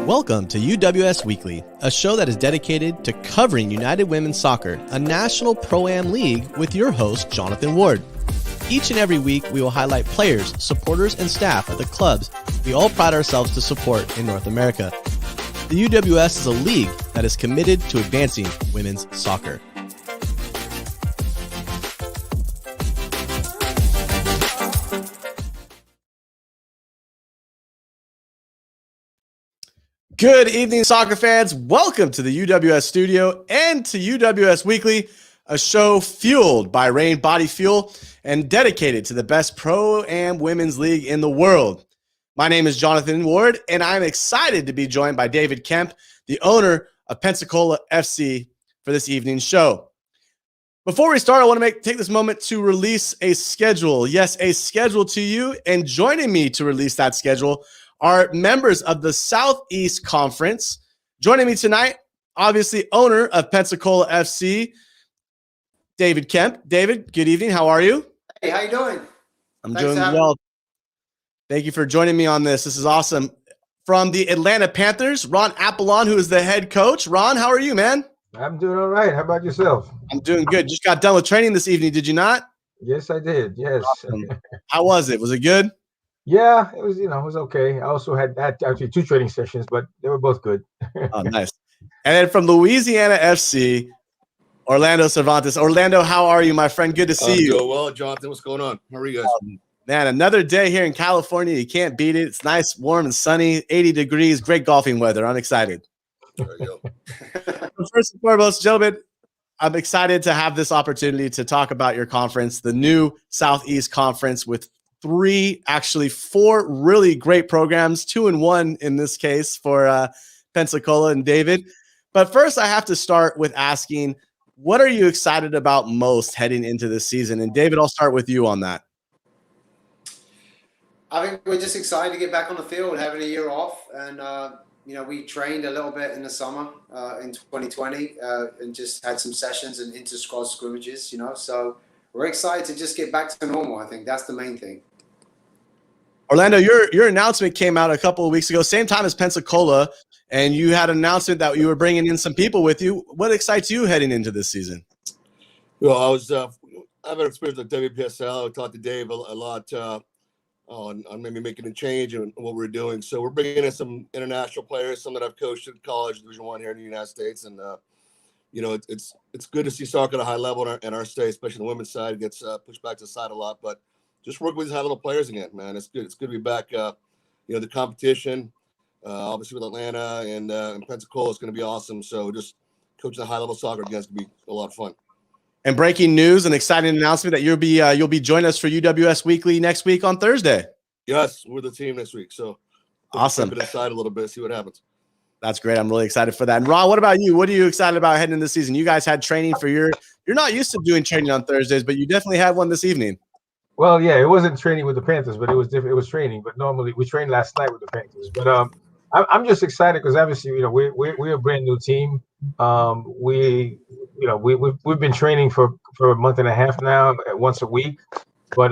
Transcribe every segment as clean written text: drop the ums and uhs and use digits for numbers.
Welcome to UWS Weekly, a show that is dedicated to covering United Women's Soccer, a national pro-am league with your host, Jonathan Ward. Each and every week, we will highlight players, supporters, and staff at the clubs we all pride ourselves to support in North America. The UWS is a league that is committed to advancing women's soccer. Good evening, soccer fans. Welcome to the UWS studio and to UWS Weekly, a show fueled by Rain Body Fuel and dedicated to the best pro-am women's league in the world. My name is Jonathan Ward, and I'm excited to be joined by David Kemp, the owner of Pensacola FC, for this evening's show. Before we start, I want to take this moment to release a schedule. Yes, a schedule to you, and joining me to release that schedule are members of the Southeast Conference. Joining me tonight, obviously, owner of Pensacola FC, David Kemp. David, good evening. How are you? Hey, how you doing? I'm doing well. Thank you for joining me on this. This is awesome. From the Atlanta Panthers, Ron Apollon, who is the head coach. Ron, how are you, man? I'm doing all right. How about yourself? I'm doing good. Just got done with training this evening, did you not? Yes, I did. Yes. Awesome. How was it? Was it good? Yeah, it was, it was okay. I also had actually 2 training sessions, but they were both good. Oh, nice. And then from Louisiana FC, Orlando Cervantes. Orlando, how are you, my friend? Good to see you. Doing well, Jonathan. What's going on? How are you guys? Man, another day here in California. You can't beat it. It's nice, warm, and sunny. 80 degrees. Great golfing weather. I'm excited. There you go. First and foremost, gentlemen, I'm excited to have this opportunity to talk about your conference, the new Southeast Conference, with 4 really great programs, 2 and 1 in this case for Pensacola and David. But first, I have to start with asking, what are you excited about most heading into this season? And David, I'll start with you on that. I think we're just excited to get back on the field, having a year off. And, we trained a little bit in the summer in 2020 and just had some sessions and inter-squad scrimmages, So we're excited to just get back to normal. I think that's the main thing. Orlando, your announcement came out a couple of weeks ago, same time as Pensacola, and you had an announcement that you were bringing in some people with you. What excites you heading into this season? Well, I've had experience with WPSL. I talked to Dave a lot on maybe making a change in what we're doing. So we're bringing in some international players, some that I've coached at college, Division I here in the United States, and it's good to see soccer at a high level in our state, especially the women's side. It gets pushed back to the side a lot, but just work with these high-level players again, man. It's good. It's good to be back. The competition, obviously with Atlanta and Pensacola is going to be awesome. So just coaching the high-level soccer again is going to be a lot of fun. And breaking news, an exciting announcement that you'll be joining us for UWS Weekly next week on Thursday. Yes, we're the team next week. So awesome. Step it aside a little bit, see what happens. That's great. I'm really excited for that. And Ron, what about you? What are you excited about heading into the season? You guys had training for you're not used to doing training on Thursdays, but you definitely had one this evening. Well, yeah, it wasn't training with the Panthers, but it was different. It was training, but normally we trained last night with the Panthers. But I'm just excited because obviously, we're a brand new team. We've been training for a month and a half now, once a week. But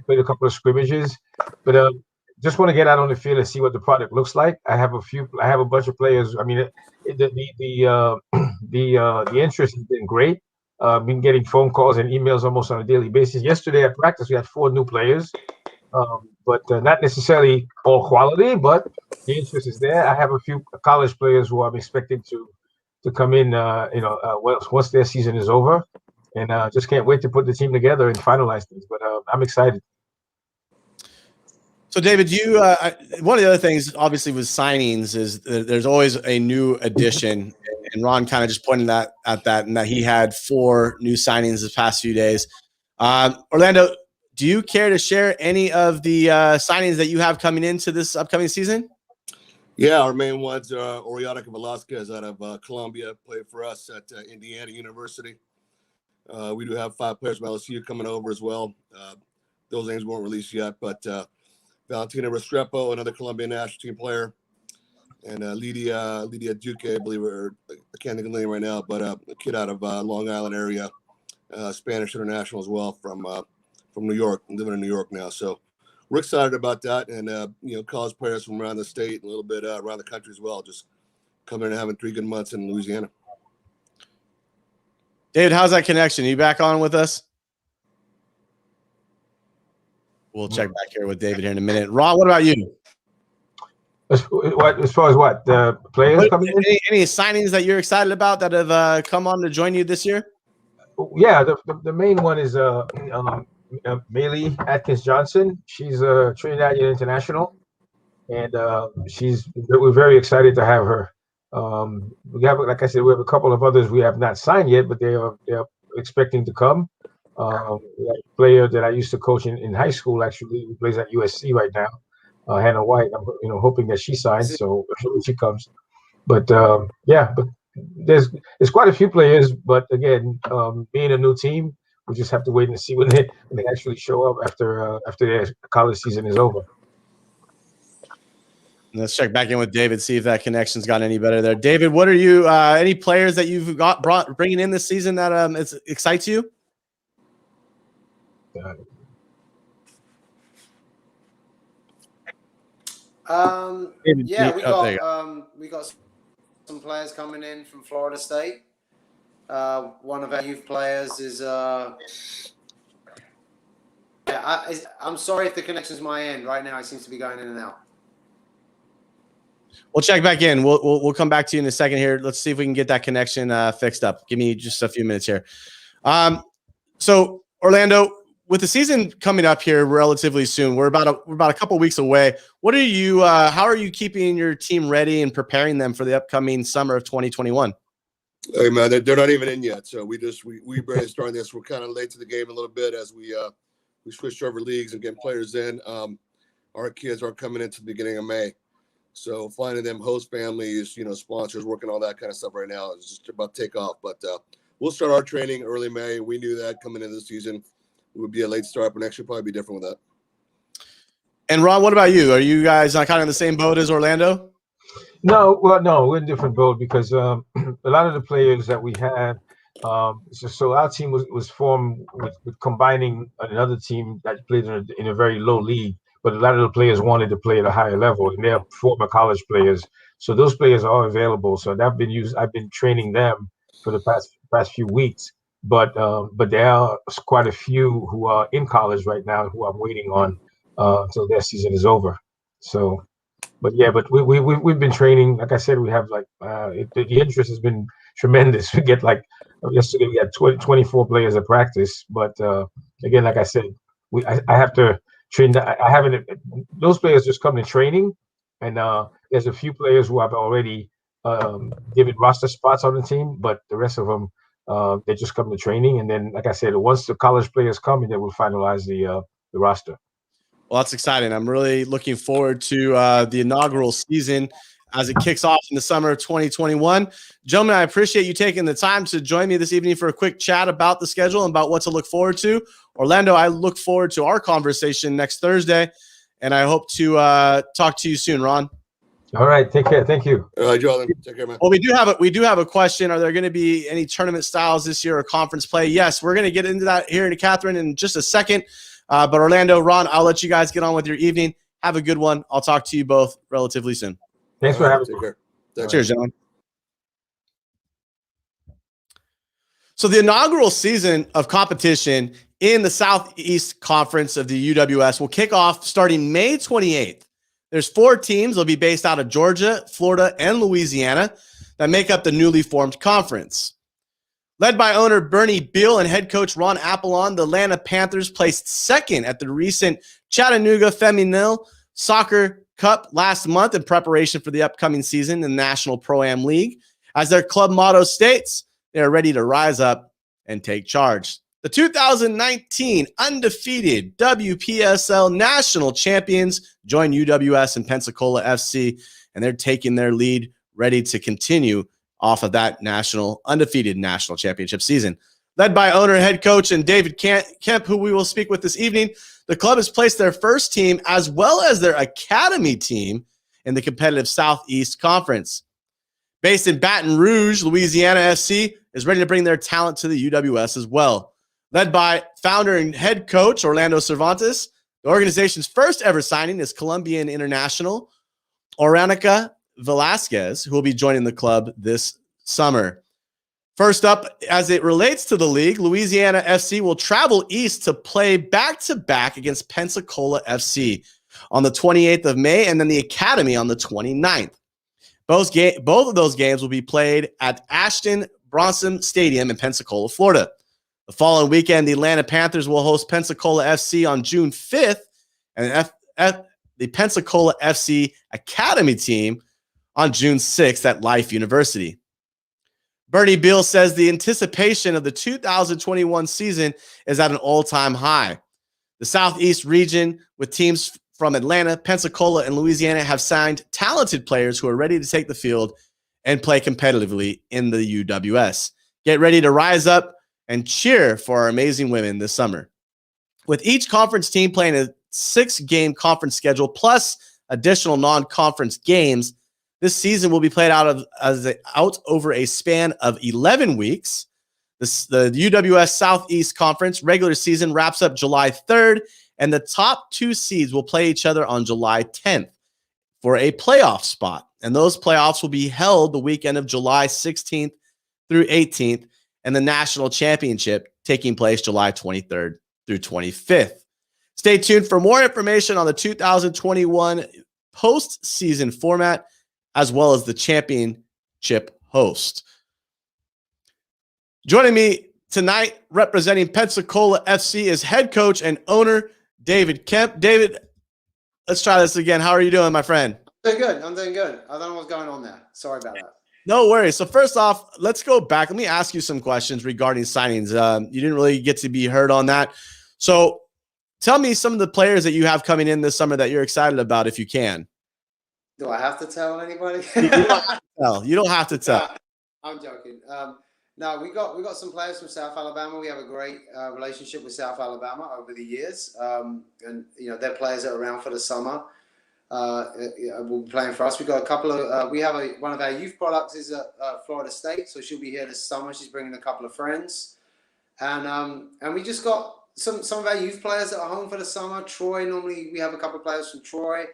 played a couple of scrimmages. But just want to get out on the field and see what the product looks like. I have a bunch of players. I mean, the interest has been great. Been getting phone calls and emails almost on a daily basis. Yesterday at practice, we had 4 new players, but not necessarily all quality, but the interest is there. I have a few college players who I'm expecting to come in, once their season is over, and just can't wait to put the team together and finalize things. But I'm excited. So, David, you one of the other things, obviously, with signings is there's always a new addition, and Ron kind of just pointed at that, and that he had 4 new signings this past few days. Orlando, do you care to share any of the signings that you have coming into this upcoming season? Yeah, our main ones are Oriana Velasquez out of Columbia, played for us at Indiana University. We do have 5 players from LSU coming over as well. Those names weren't released yet, but Valentina Restrepo, another Colombian national team player, and Lydia Duque, I believe, I can't think of the name right now, but a kid out of Long Island area, Spanish international as well from New York, living in New York now. So we're excited about that, and college players from around the state and a little bit around the country as well, just coming and having 3 good months in Louisiana. David, how's that connection? Are you back on with us? We'll check back here with David here in a minute. Ron, what about you? As far as what the players coming in? Any signings that you're excited about that have come on to join you this year? Yeah, the main one is Maylie Atkins Johnson. She's a Trinidadian international, and we're very excited to have her. We have, like I said, we have a couple of others we have not signed yet, but they are expecting to come. We have a player that I used to coach in high school, actually, who plays at USC right now, Hannah White. I'm hoping that she signs, so she comes. But but there's quite a few players. But again, being a new team, we just have to wait and see when they actually show up after their college season is over. Let's check back in with David, see if that connection's got any better there. David, what are you? Any players that you've bringing in this season that excites you? We got some players coming in from Florida State. One of our youth players is I'm sorry if the connection's my end. Right now, it seems to be going in and out. We'll check back in. We'll come back to you in a second here. Let's see if we can get that connection fixed up. Give me just a few minutes here. So Orlando, with the season coming up here relatively soon, we're about a couple weeks away. What are you? How are you keeping your team ready and preparing them for the upcoming summer of 2021? Hey man, they're not even in yet. So we barely started this. We're kind of late to the game a little bit as we switched over leagues and getting players in. Our kids are coming into the beginning of May. So finding them host families, sponsors, working all that kind of stuff right now is just about to take off. But we'll start our training early May. We knew that coming into the season it would be a late start, but next year probably be different with that. And Ron, what about you? Are you guys kind of in the same boat as Orlando? No, we're in a different boat because a lot of the players that we have, so our team was formed with combining another team that played in a very low league. But a lot of the players wanted to play at a higher level, and they're former college players. So those players are available. So I've been training them for the past few weeks. But there are quite a few who are in college right now who I'm waiting on until their season is over. So, but we've been training. Like I said, we have the interest has been tremendous. We get yesterday we had 24 players at practice. But again, like I said, I have to train. I haven't. Those players just come to training, and there's a few players who I've already given roster spots on the team, but the rest of them they just come to training, and then, like I said, once the college players come, and then we'll finalize the roster. Well, that's exciting. I'm really looking forward to the inaugural season as it kicks off in the summer of 2021. Gentlemen, I appreciate you taking the time to join me this evening for a quick chat about the schedule and about what to look forward to. Orlando, I look forward to our conversation next Thursday, and I hope to talk to you soon, Ron. All right, take care. Thank you. All right, Jordan. Take care, man. Well, we do have a question. Are there going to be any tournament styles this year or conference play? Yes, we're going to get into that here in Catherine in just a second. But Orlando, Ron, I'll let you guys get on with your evening. Have a good one. I'll talk to you both relatively soon. Thanks for having me. Cheers, gentlemen. So the inaugural season of competition in the Southeast Conference of the UWS will kick off starting May 28th. There's 4 teams. They'll be based out of Georgia, Florida, and Louisiana that make up the newly formed conference. Led by owner Bernie Beal and head coach Ron Apollon, the Atlanta Panthers placed second at the recent Chattanooga Feminile Soccer Cup last month in preparation for the upcoming season in the National Pro-Am League. As their club motto states, they are ready to rise up and take charge. The 2019 undefeated WPSL national champions join UWS and Pensacola FC, and they're taking their lead, ready to continue off of that undefeated national championship season. Led by owner, head coach, and David Kemp, who we will speak with this evening, the club has placed their first team as well as their academy team in the competitive Southeast Conference. Based in Baton Rouge, Louisiana, FC is ready to bring their talent to the UWS as well. Led by founder and head coach Orlando Cervantes, The organization's first ever signing is Colombian international Oranica Velasquez, who will be joining the club this summer. First up, as it relates to the league, Louisiana FC will travel east to play back-to-back against Pensacola FC on the 28th of May and then the Academy on the 29th. Both of those games will be played at Ashton Bronson Stadium in Pensacola, Florida. The following weekend, the Atlanta Panthers will host Pensacola FC on June 5th and the Pensacola FC Academy team on June 6th at Life University. Bernie Beal says the anticipation of the 2021 season is at an all-time high. The Southeast region, with teams from Atlanta, Pensacola, and Louisiana, have signed talented players who are ready to take the field and play competitively in the UWS. Get ready to rise up and cheer for our amazing women this summer. With each conference team playing a 6-game conference schedule plus additional non-conference games, this season will be played out over a span of 11 weeks. The UWS Southeast Conference regular season wraps up July 3rd, and the top 2 seeds will play each other on July 10th for a playoff spot. And those playoffs will be held the weekend of July 16th through 18th, and the national championship taking place July 23rd through 25th. Stay tuned for more information on the 2021 postseason format, as well as the championship host. Joining me tonight, representing Pensacola FC, is head coach and owner David Kemp. David, let's try this again. How are you doing, my friend? I'm doing good. I don't know what's going on there. Sorry about that. No worries. So first off, let's go back. Let me ask you some questions regarding signings. You didn't really get to be heard on that. So tell me some of the players that you have coming in this summer that you're excited about, if you can. Do I have to tell anybody? You don't have to tell. I'm joking. No, we got some players from South Alabama. We have a great relationship with South Alabama over the years, and they're players that are around for the summer. Will be playing for us. We got a couple of. We have one of our youth products is at Florida State, so she'll be here this summer. She's bringing a couple of friends, and we just got some of our youth players that are home for the summer. Troy, normally we have a couple of players from Troy.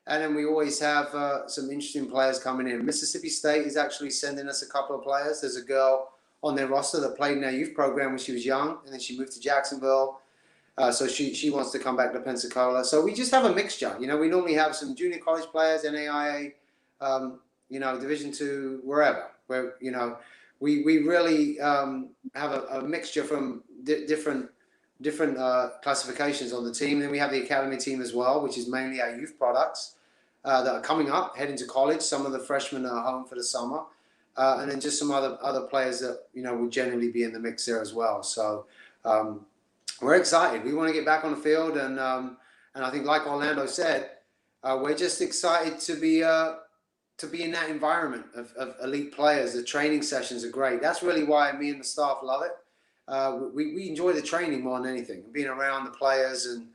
And then we always have some interesting players coming in. Mississippi State is actually sending us a couple of players. There's a girl on their roster that played in our youth program when she was young, and then she moved to Jacksonville. So she wants to come back to Pensacola. So we just have a mixture. We normally have some junior college players, NAIA, Division II, wherever. Where we really have a mixture from different classifications on the team. Then we have the academy team as well, which is mainly our youth products. That are coming up, heading to college. Some of the freshmen are home for the summer, and then just some other players that will generally be in the mix there as well. So we're excited. We want to get back on the field, and I think, like Orlando said, we're just excited to be in that environment of elite players. The training sessions are great. That's really why me and the staff love it. We enjoy the training more than anything, being around the players and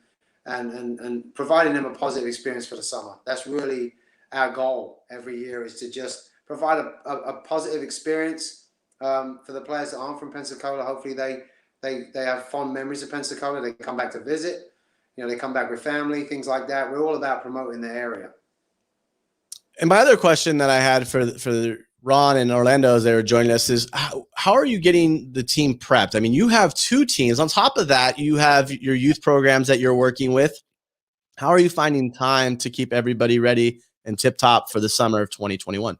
providing them a positive experience for the summer. That's really our goal every year, is to just provide a positive experience for the players that aren't from Pensacola. Hopefully they have fond memories of Pensacola. They come back to visit. They come back with family, things like that. We're all about promoting the area. And my other question that I had for Ron and Orlando as they were joining us is, how are you getting the team prepped? I mean, you have 2 teams. On top of that, you have your youth programs that you're working with. How are you finding time to keep everybody ready and tip-top for the summer of 2021?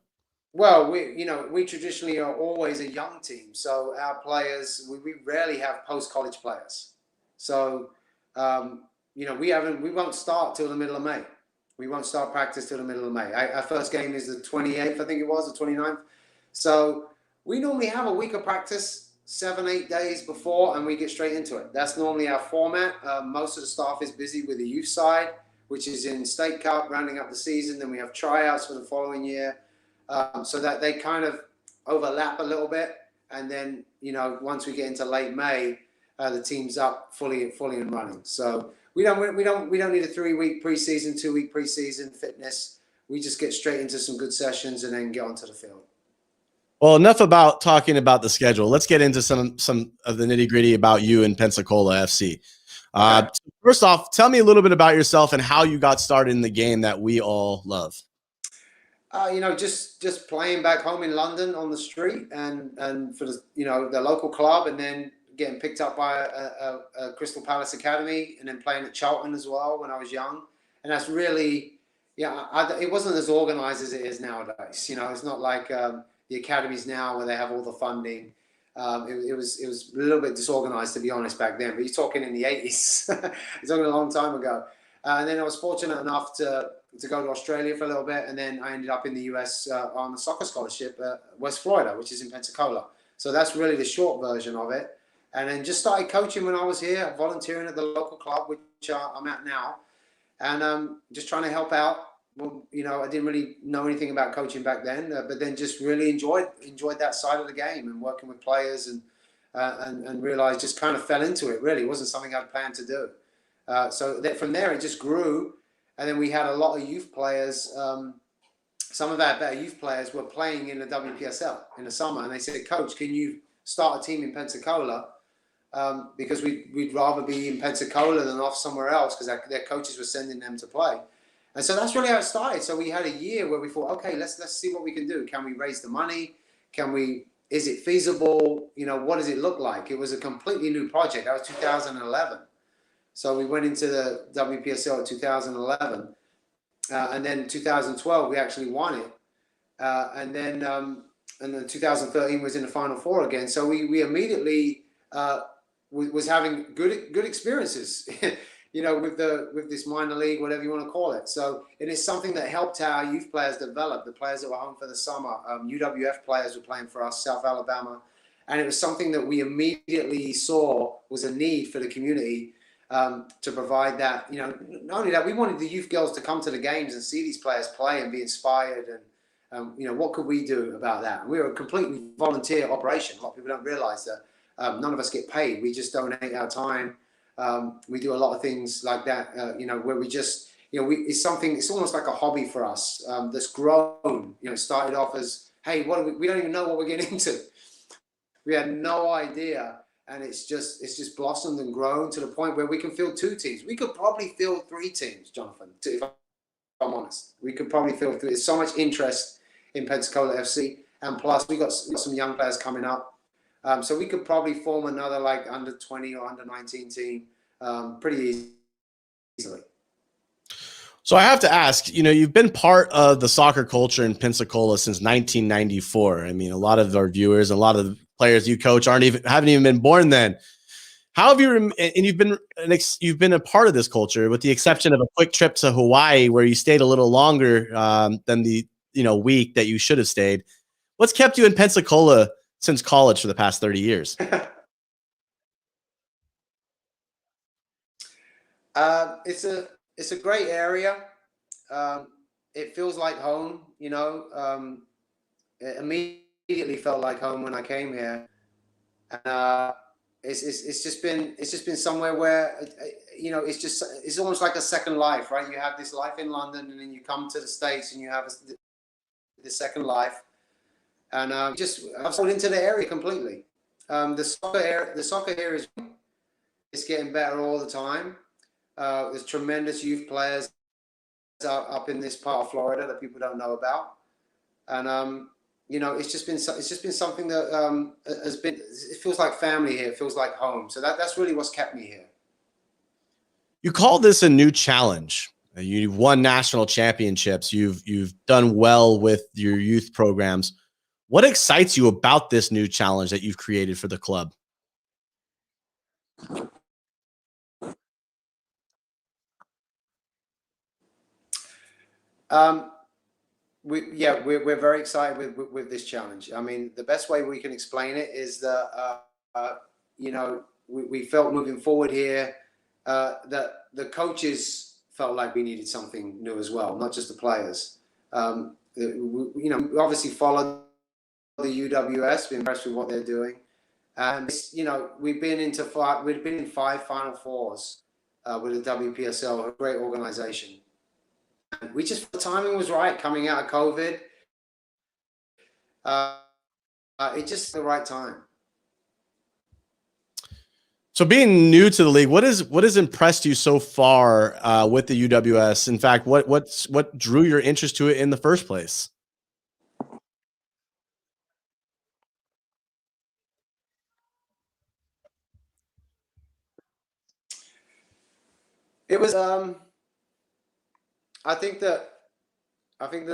Well, we traditionally are always a young team. So our players, we rarely have post-college players. So, we won't start till the middle of May. We won't start practice till the middle of May. Our first game is the 28th, I think it was, the 29th. So we normally have a week of practice, 7-8 days before, and we get straight into it. That's normally our format. Most of the staff is busy with the youth side, which is in State Cup, rounding up the season. Then we have tryouts for the following year, so that they kind of overlap a little bit. And then, once we get into late May, the team's up fully and running. So we don't need a 3-week preseason, 2-week preseason fitness. We just get straight into some good sessions and then get onto the field. Well, enough about talking about the schedule. Let's get into some of the nitty gritty about you and Pensacola FC. First off, tell me a little bit about yourself and how you got started in the game that we all love. Just playing back home in London on the street and for the local club, and then getting picked up by a Crystal Palace Academy, and then playing at Charlton as well when I was young. And that's really, it wasn't as organized as it is nowadays. It's not like the academies now where they have all the funding. It was a little bit disorganized, to be honest, back then. But you're talking in the 80s. You're talking a long time ago. And then I was fortunate enough to go to Australia for a little bit, and then I ended up in the US on a soccer scholarship at West Florida, which is in Pensacola. So that's really the short version of it. And then just started coaching when I was here, volunteering at the local club, which I'm at now, and just trying to help out. Well, I didn't really know anything about coaching back then, but then just really enjoyed that side of the game and working with players, and realized, just kind of fell into it. Really, it wasn't something I'd planned to do. So that from there it just grew, and then we had a lot of youth players. Some of our better youth players were playing in the WPSL in the summer, and they said, "Coach, can you start a team in Pensacola? Because we'd rather be in Pensacola than off somewhere else, because their coaches were sending them to play." And so that's really how it started. So we had a year where we thought, okay, let's see what we can do. Can we raise the money? Is it feasible? What does it look like? It was a completely new project. That was 2011. So we went into the WPSL in 2011. And then 2012, we actually won it. And then 2013 was in the Final Four again. So we immediately was having good experiences, with this minor league, whatever you want to call it. So it is something that helped our youth players develop, the players that were home for the summer. UWF players were playing for us, South Alabama. And it was something that we immediately saw was a need for the community, to provide that. Not only that, we wanted the youth girls to come to the games and see these players play and be inspired. And, what could we do about that? And we were a completely volunteer operation. A lot of people don't realize that. None of us get paid. We just donate our time. We do a lot of things like that, where we just, it's almost like a hobby for us, that's grown. It started off as, hey, we don't even know what we're getting into. We had no idea. And it's just blossomed and grown to the point where we can field 2 teams. We could probably field 3 teams, Jonathan, if I'm honest. We could probably field 3. There's so much interest in Pensacola FC. And plus, we got some young players coming up. So we could probably form another like under 20 or under 19 team pretty easily. So I have to ask, you've been part of the soccer culture in Pensacola since 1994. I mean, a lot of our viewers, a lot of the players you coach haven't even been born then. How have you, and you've been a part of this culture, with the exception of a quick trip to Hawaii where you stayed a little longer than the week that you should have stayed. What's kept you in Pensacola since college for the past 30 years? It's a great area. It feels like home, it immediately felt like home when I came here. And it's just been somewhere where, it's almost like a second life, right? You have this life in London, and then you come to the States and you have the second life. And I've sold into the area completely. The soccer here is getting better all the time. There's tremendous youth players up in this part of Florida that people don't know about, and it's just been something that it feels like family here. It feels like home. So that's really what's kept me here. You call this a new challenge. You've won national championships. You've done well with your youth programs. What excites you about this new challenge that you've created for the club? We're very excited with this challenge. I mean, the best way we can explain it is that we felt moving forward here that the coaches felt like we needed something new as well, not just the players. We obviously followed the UWS, been impressed with what they're doing, and we've been in 5 Final Fours with the WPSL, a great organization. And the timing was right coming out of COVID. It just the right time. So being new to the league, what has impressed you so far with the UWS? In fact, what drew your interest to it in the first place? It was I think the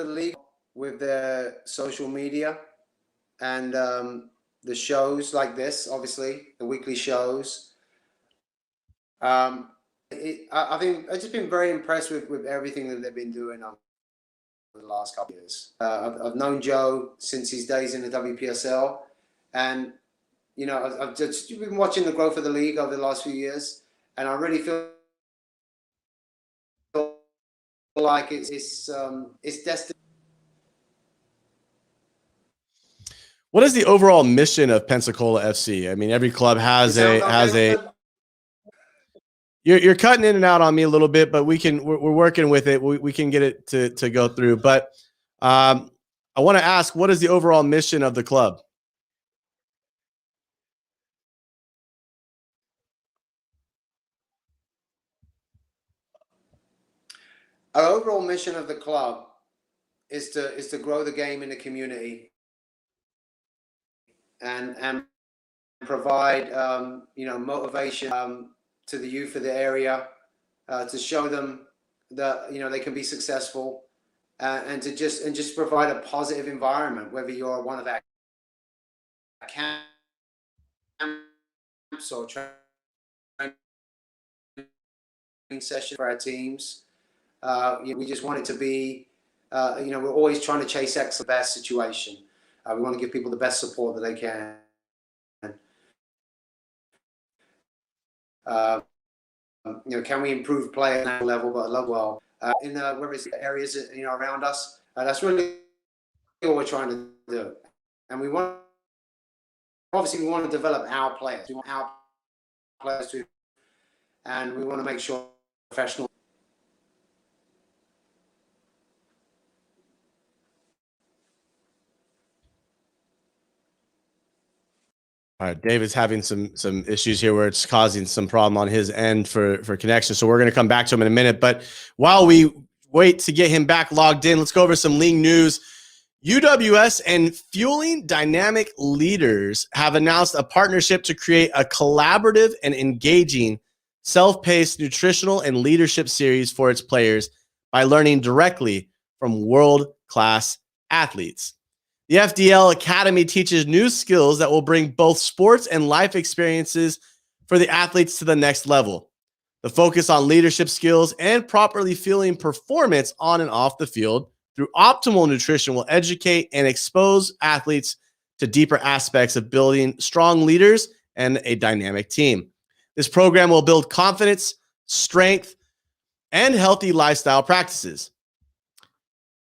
league with their social media and the shows like this, obviously the weekly shows. I think I've just been very impressed with everything that they've been doing over the last couple of years. I've known Joe since his days in the WPSL, and I've just been watching the growth of the league over the last few years, and I really feel like it's destined. What is the overall mission of Pensacola FC? I mean, every club has a. You're cutting in and out on me a little bit, but we're working with it. We can get it to go through. But I want to ask, what is the overall mission of the club? Our overall mission of the club is to grow the game in the community and provide motivation to the youth of the area, to show them that they can be successful, and to just provide a positive environment, whether you're one of our camps or training sessions for our teams. We just want it to be, we're always trying to chase the best situation. We want to give people the best support that they can. Can we improve play at that level, but well, in the whether it's areas around us? That's really what we're trying to do, and we want to develop our players. We want our players to, and we want to make sure professional. All right, David's having some issues here where it's causing some problem on his end for connection. So we're going to come back to him in a minute. But while we wait to get him back logged in, let's go over some league news. UWS and Fueling Dynamic Leaders have announced a partnership to create a collaborative and engaging self-paced nutritional and leadership series for its players by learning directly from world-class athletes. The FDL Academy teaches new skills that will bring both sports and life experiences for the athletes to the next level. The focus on leadership skills and properly fueling performance on and off the field through optimal nutrition will educate and expose athletes to deeper aspects of building strong leaders and a dynamic team. This program will build confidence, strength, and healthy lifestyle practices.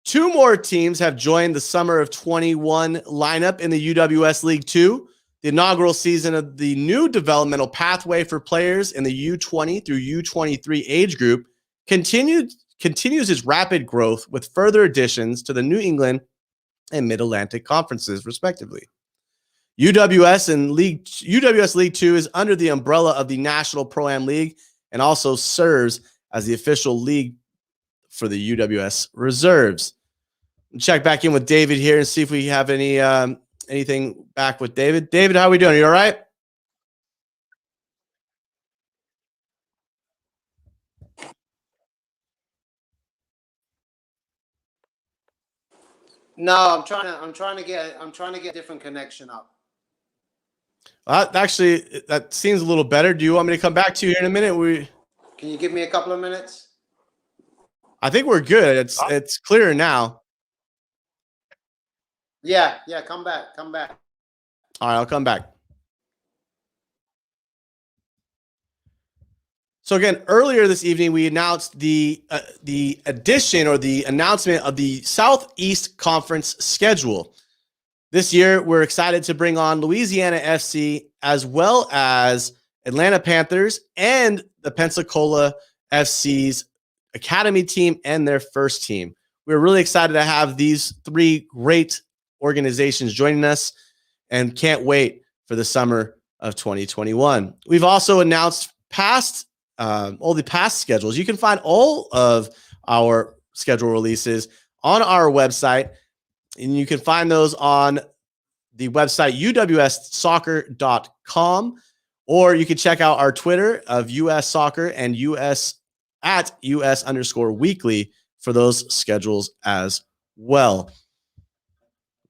2 more teams have joined the summer of 21 lineup in the UWS League 2. The inaugural season of the new developmental pathway for players in the U20 through U23 age group continues its rapid growth with further additions to the New England and Mid-Atlantic conferences, respectively. UWS League 2 is under the umbrella of the National Pro-Am League and also serves as the official league for the UWS reserves. Check back in with David here and see if we have anything back with David. David, how are we doing? Are you all right? No, I'm trying to get a different connection up. Actually, that seems a little better. Do you want me to come back to you here in a minute? Can you give me a couple of minutes? I think we're good. It's clearer now. Yeah, come back. All right, I'll come back. So again, earlier this evening, we announced the addition or the announcement of the Southeast Conference schedule. This year, we're excited to bring on Louisiana FC as well as Atlanta Panthers and the Pensacola FC's academy team and their first team. We're really excited to have these 3 great organizations joining us and can't wait for the summer of 2021. We've also announced all the past schedules. You can find all of our schedule releases on our website, and you can find those on the website uwssoccer.com, or you can check out our Twitter of US Soccer and at US_weekly for those schedules as well.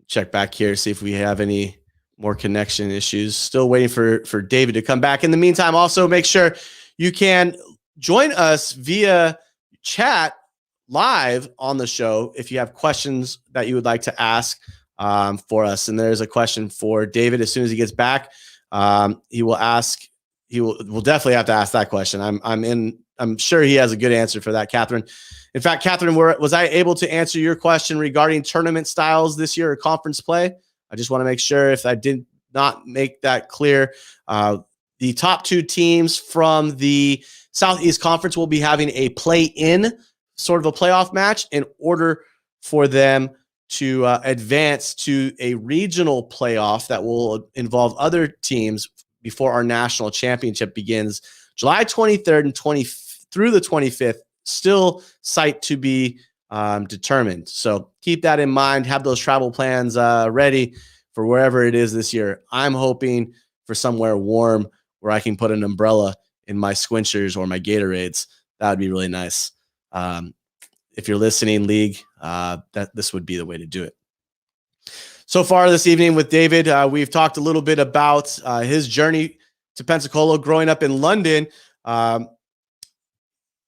Check back here, see if we have any more connection issues. Still waiting for David to come back. In the meantime, also make sure you can join us via chat live on the show if you have questions that you would like to ask for us. And there's a question for David as soon as he gets back. We'll definitely have to ask that question. I'm sure he has a good answer for that, Catherine. In fact, Catherine, was I able to answer your question regarding tournament styles this year or conference play? I just want to make sure if I did not make that clear. The top 2 teams from the Southeast Conference will be having a play-in, sort of a playoff match, in order for them to advance to a regional playoff that will involve other teams before our national championship begins July 23rd and through the 25th. Still site to be determined. So keep that in mind. Have those travel plans ready for wherever it is this year. I'm hoping for somewhere warm where I can put an umbrella in my Squinchers or my Gatorades. That would be really nice. If you're listening, league, this would be the way to do it. So far this evening with David, we've talked a little bit about his journey to Pensacola, growing up in London.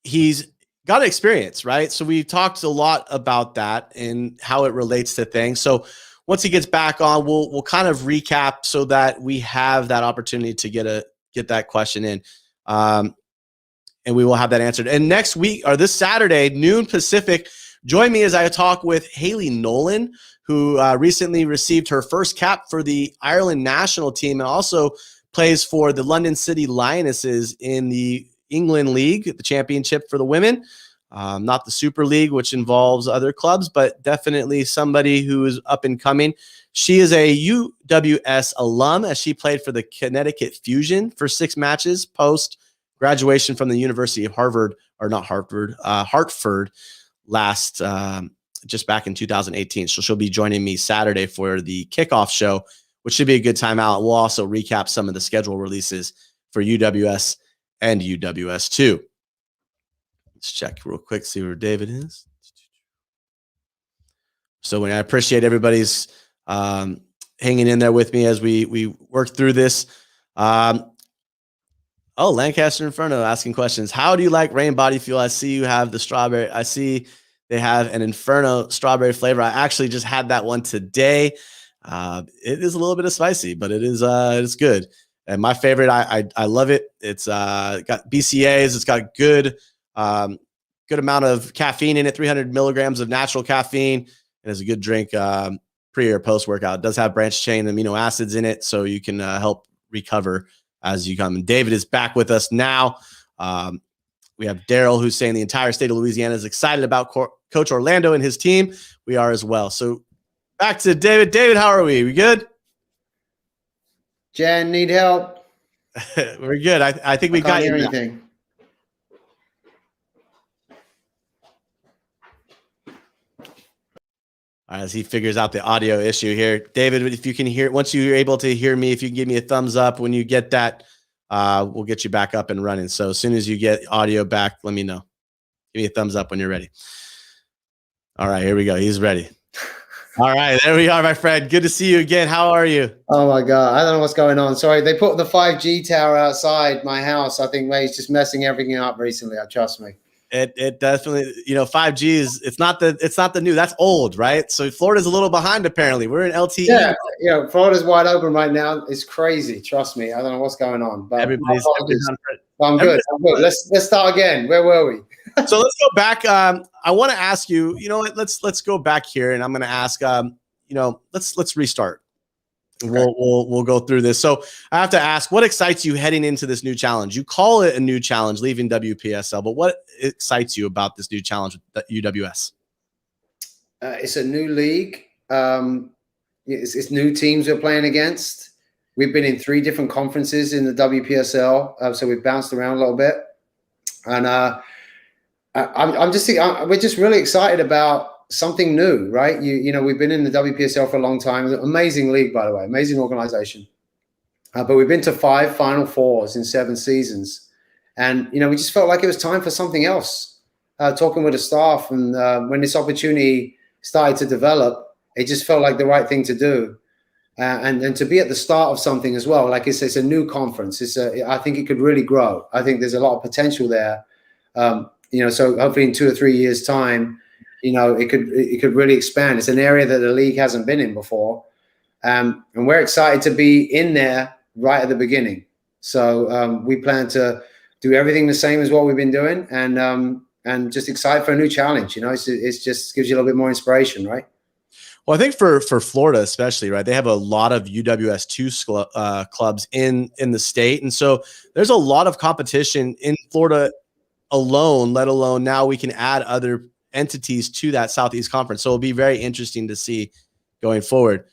He's got experience, right? So we've talked a lot about that and how it relates to things. So once he gets back on, we'll kind of recap so that we have that opportunity to get that question in. And we will have that answered. And next week, or this Saturday, noon Pacific, join me as I talk with Maylie Nolan, who recently received her first cap for the Ireland national team and also plays for the London City Lionesses in the England League, the championship for the women. Not the Super League, which involves other clubs, but definitely somebody who is up and coming. She is a UWS alum, as she played for the Connecticut Fusion for 6 matches post graduation from the University of Hartford last just back in 2018. So she'll be joining me Saturday for the kickoff show, which should be a good time out. We'll also recap some of the schedule releases for UWS and UWS2. Let's check real quick, see where David is. So I appreciate everybody's hanging in there with me as we work through this. Lancaster Inferno asking questions. How do you like Rain Body Fuel? I see you have the strawberry. I see they have an Inferno strawberry flavor. I actually just had that one today. It is a little bit of spicy, but it's good. And my favorite, I love it. It's got BCAAs. It's got good amount of caffeine in it, 300 milligrams of natural caffeine. And it's a good drink pre or post workout. It does have branched chain amino acids in it, so you can help recover as you come. And David is back with us now. We have Daryl, who's saying the entire state of Louisiana is excited about Coach Orlando and his team. We are as well. So back to David. David, how are we? We good? Jen, need help? We're good. I think we got you. Anything. As he figures out the audio issue here. David, if you can hear, once you're able to hear me, if you can give me a thumbs up when you get that, we'll get you back up and running. So as soon as you get audio back, let me know. Give me a thumbs up when you're ready. All right, here we go. He's ready. All right, there we are, my friend. Good to see you again. How are you? Oh, my God. I don't know what's going on. Sorry, they put the 5G tower outside my house. I think May's just messing everything up recently. Trust me. It definitely, 5G is, it's not the new, that's old, right? So Florida's a little behind apparently. We're in LTE. Yeah, Florida's wide open right now. It's crazy. Trust me. I don't know what's going on. But everybody's I'm good. Let's start again. Where were we? So let's go back. I want to ask you, let's go back here, and I'm going to ask, let's restart. Okay. We'll go through this. So I have to ask, what excites you heading into this new challenge? You call it a new challenge, leaving WPSL, but what excites you about this new challenge with UWS? It's a new league. It's new teams we're playing against. We've been in 3 different conferences in the WPSL, so we've bounced around a little bit. And I'm just thinking, we're just really excited about something new, right? You know, we've been in the WPSL for a long time. Amazing league, by the way, amazing organization. But we've been to 5 Final Fours in 7 seasons. And, you know, we just felt like it was time for something else. Talking with the staff, and when this opportunity started to develop, it just felt like the right thing to do. And to be at the start of something as well, like it's a new conference. I think it could really grow. I think there's a lot of potential there. You know, so hopefully in 2 or 3 years' time, you know, it could really expand. It's an area that the league hasn't been in before, and we're excited to be in there right at the beginning. So we plan to do everything the same as what we've been doing, and just excited for a new challenge. You know, it's just gives you a little bit more inspiration, right? Well, I think for Florida especially, right, they have a lot of UWS 2 clubs in the state. And so there's a lot of competition in Florida alone, let alone now we can add other entities to that Southeast Conference. So it'll be very interesting to see going forward.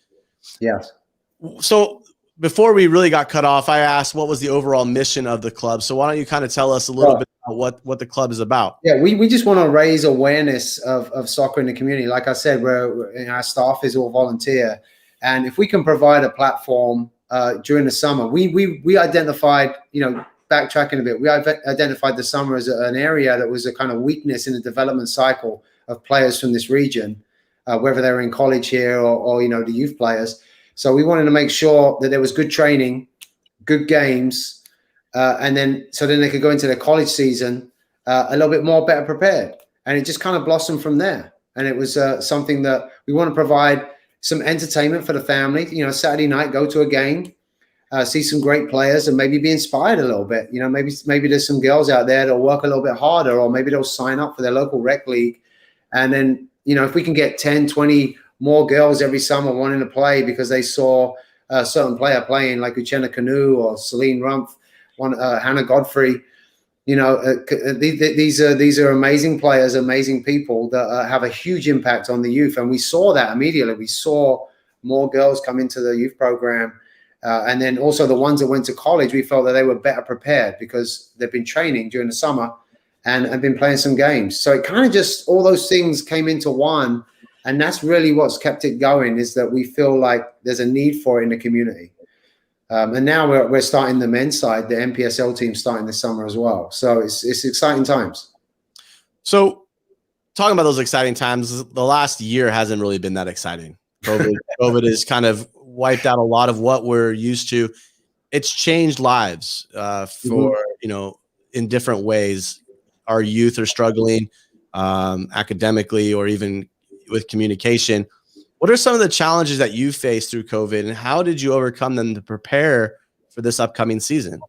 Yes. So before we really got cut off, I asked what was the overall mission of the club. So why don't you kind of tell us a little bit about what the club is about? Yeah, we just want to raise awareness of soccer in the community. Like I said, our staff is all volunteer. And if we can provide a platform during the summer, we identified, you know, backtracking a bit, we identified the summer as an area that was a kind of weakness in the development cycle of players from this region, whether they were in college here or you know, the youth players. So we wanted to make sure that there was good training, good games, and then they could go into their college season a little bit more better prepared. And it just kind of blossomed from there. And it was something that we want to provide some entertainment for the family. You know, Saturday night, go to a game, see some great players, and maybe be inspired a little bit. You know, maybe there's some girls out there that'll work a little bit harder, or maybe they'll sign up for their local rec league. And then, you know, if we can get 10, 20 more girls every summer wanting to play because they saw a certain player playing, like Uchenna Kanu or Celine Rumpf, Hannah Godfrey. You know, these are amazing players, amazing people that have a huge impact on the youth. And we saw that immediately. We saw more girls come into the youth program. And then also the ones that went to college, we felt that they were better prepared because they've been training during the summer and have been playing some games. So it kind of just, all those things came into one. And that's really what's kept it going, is that we feel like there's a need for it in the community. And now we're starting the men's side, the NPSL team starting this summer as well. So it's exciting times. So talking about those exciting times, the last year hasn't really been that exciting. COVID has kind of wiped out a lot of what we're used to. It's changed lives for, you know, in different ways. Our youth are struggling academically or even with communication. What are some of the challenges that you faced through COVID, and how did you overcome them to prepare for this upcoming season?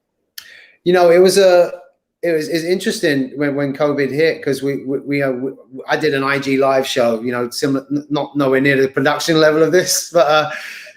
You know, it was interesting when COVID hit, because I did an IG live show, you know, similar, not nowhere near the production level of this, but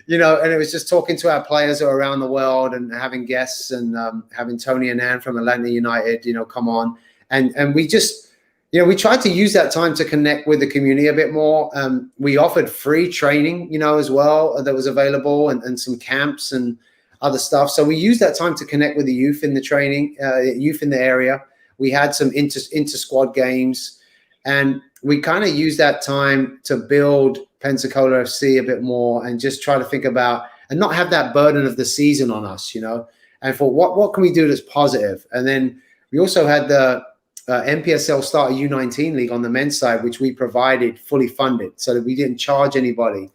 you know, and it was just talking to our players who are around the world and having guests, and having Tony and Ann from Atlanta United, you know, come on, and we just, you know, we tried to use that time to connect with the community a bit more. We offered free training, you know, as well, that was available, and some camps and other stuff. So we used that time to connect with the youth in the training, youth in the area. We had some inter-squad games, and we kind of used that time to build Pensacola FC a bit more, and just try to think about, and not have that burden of the season on us, you know, and for what can we do that's positive. And then we also had the NPSL Starter U19 League on the men's side, which we provided fully funded, so that we didn't charge anybody.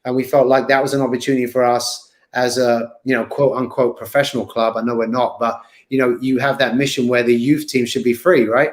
And we felt like that was an opportunity for us as a, you know, quote unquote professional club. I know we're not, but, you know, you have that mission where the youth team should be free, right?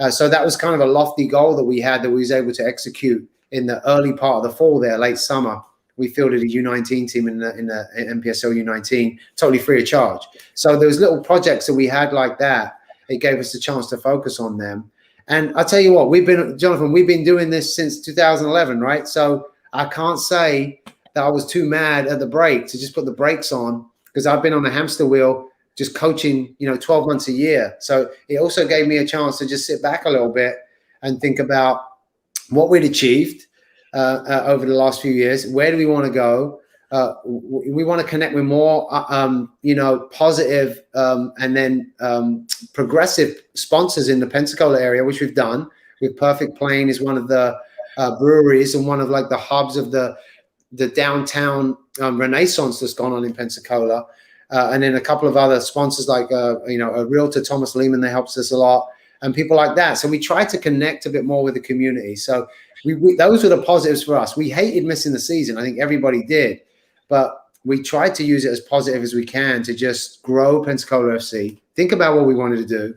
So that was kind of a lofty goal that we had, that we was able to execute in the early part of the fall there, late summer. We fielded a U19 team in the NPSL U19, totally free of charge. So there was little projects that we had like that. It gave us a chance to focus on them. And I tell you what, Jonathan, we've been doing this since 2011, right? So I can't say that I was too mad at the break to just put the brakes on, because I've been on a hamster wheel just coaching, you know, 12 months a year. So it also gave me a chance to just sit back a little bit and think about what we'd achieved over the last few years. Where do we want to go? we want to connect with more, positive and then progressive sponsors in the Pensacola area, which we've done. With Perfect Plain is one of the breweries and one of like the hubs of the downtown renaissance that's gone on in Pensacola. And then a couple of other sponsors like, a realtor, Thomas Lehman, that helps us a lot, and people like that. So we try to connect a bit more with the community. So those were the positives for us. We hated missing the season. I think everybody did. But we tried to use it as positive as we can to just grow Pensacola FC, think about what we wanted to do,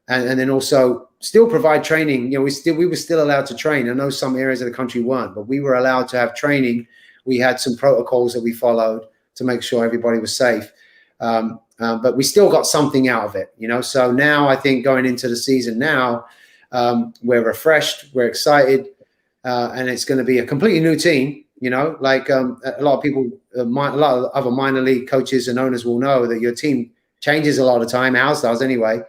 and then also still provide training. We were still allowed to train. I know some areas of the country weren't, but we were allowed to have training. We had some protocols that we followed to make sure everybody was safe. But we still got something out of it, So now I think going into the season now, we're refreshed, we're excited, and it's going to be a completely new team. Like a lot of people, a lot of other minor league coaches and owners will know that your team changes a lot of time. Ours does anyway.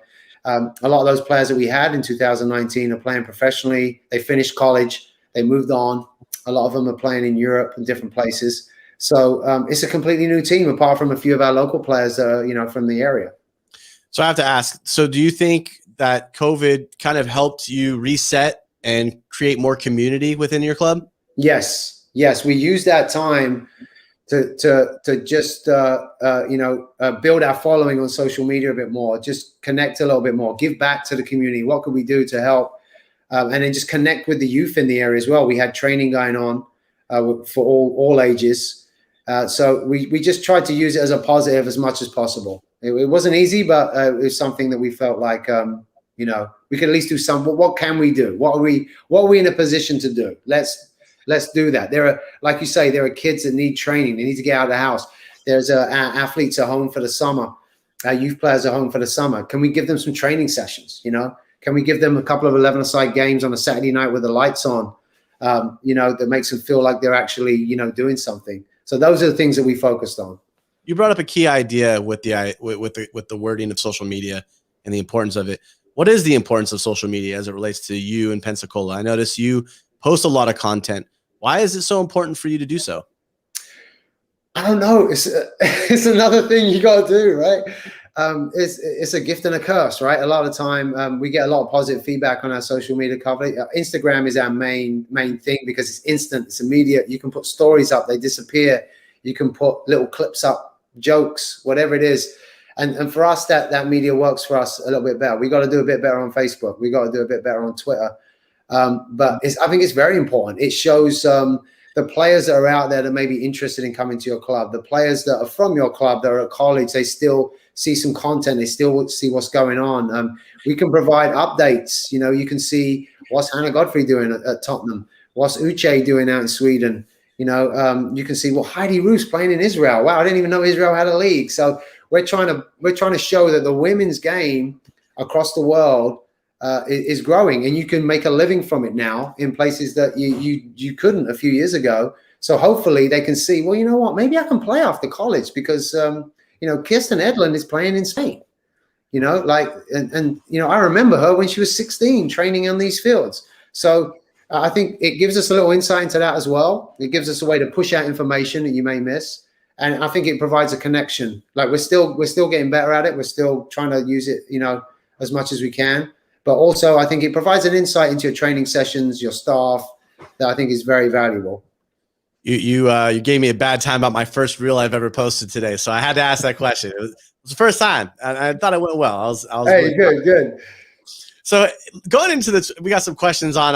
A lot of those players that we had in 2019 are playing professionally. They finished college. They moved on. A lot of them are playing in Europe and different places. So it's a completely new team, apart from a few of our local players that are, from the area. So I have to ask, so do you think that COVID kind of helped you reset and create more community within your club? Yes. We use that time to just build our following on social media a bit more, just connect a little bit more, give back to the community. What could we do to help? And then just connect with the youth in the area as well. We had training going on for all ages. So we just tried to use it as a positive as much as possible. It wasn't easy, but it was something that we felt like, we could at least do some. What can we do? What are we in a position to do? Let's do that. There are, like you say, there are kids that need training. They need to get out of the house. There's athletes at home for the summer. Our youth players are home for the summer. Can we give them some training sessions? Can we give them a couple of 11-a-side games on a Saturday night with the lights on? That makes them feel like they're actually, doing something. So those are the things that we focused on. You brought up a key idea with the wording of social media and the importance of it. What is the importance of social media as it relates to you in Pensacola? I notice you post a lot of content. Why is it so important for you to do so? I don't know. It's another thing you got to do, right? It's a gift and a curse, right? A lot of time we get a lot of positive feedback on our social media coverage. Instagram is our main thing because it's instant, it's immediate. You can put stories up, they disappear. You can put little clips up, jokes, whatever it is. And for us, that media works for us a little bit better. We got to do a bit better on Facebook. We got to do a bit better on Twitter. But I think it's very important. It shows the players that are out there that may be interested in coming to your club, the players that are from your club that are at college, they still see some content. They still see what's going on. We can provide updates. You can see what's Hannah Godfrey doing at Tottenham, what's Uche doing out in Sweden. You can see, Heidi Roos playing in Israel. Wow, I didn't even know Israel had a league. So we're trying to show that the women's game across the world is growing, and you can make a living from it now in places that you couldn't a few years ago. So hopefully they can see, well, you know what, maybe I can play after college because Kirsten Edlund is playing in Spain. I remember her when she was 16 training on these fields. So I think it gives us a little insight into that as well. It gives us a way to push out information that you may miss. And I think it provides a connection. Like we're still getting better at it. We're still trying to use it, as much as we can. But also I think it provides an insight into your training sessions, your staff, that I think is very valuable. You gave me a bad time about my first reel I've ever posted today. So I had to ask that question. It was the first time. I thought it went well. I was hey, good. So going into this, we got some questions on